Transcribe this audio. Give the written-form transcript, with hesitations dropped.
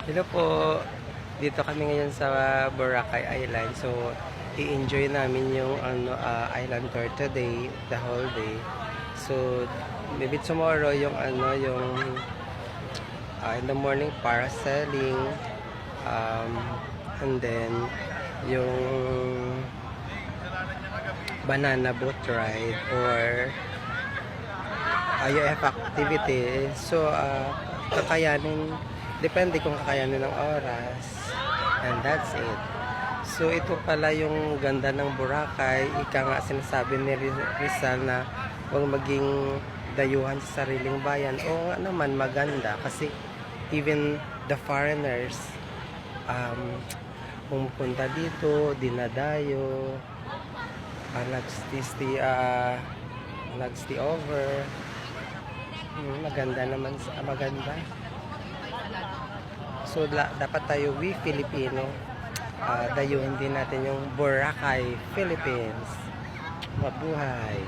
Hello po. Dito kami ngayon sa Boracay Island. So, i-enjoy namin yung island tour today, the whole day. So, maybe tomorrow in the morning parasailing, um, and then yung banana boat ride or IOF activity. So, kakayanin, depende kung kakayanin ng oras. And that's it. So, ito pala yung ganda ng Boracay. Ika nga sinasabi ni Rizal na huwag maging dayuhan sa sariling bayan. Oo nga naman, maganda. Kasi even the foreigners, pumupunta dito, dinadayo, nag-stay over. Maganda naman, maganda. So, dapat tayo, we Filipino, dayuhin din natin yung Boracay, Philippines. Mabuhay!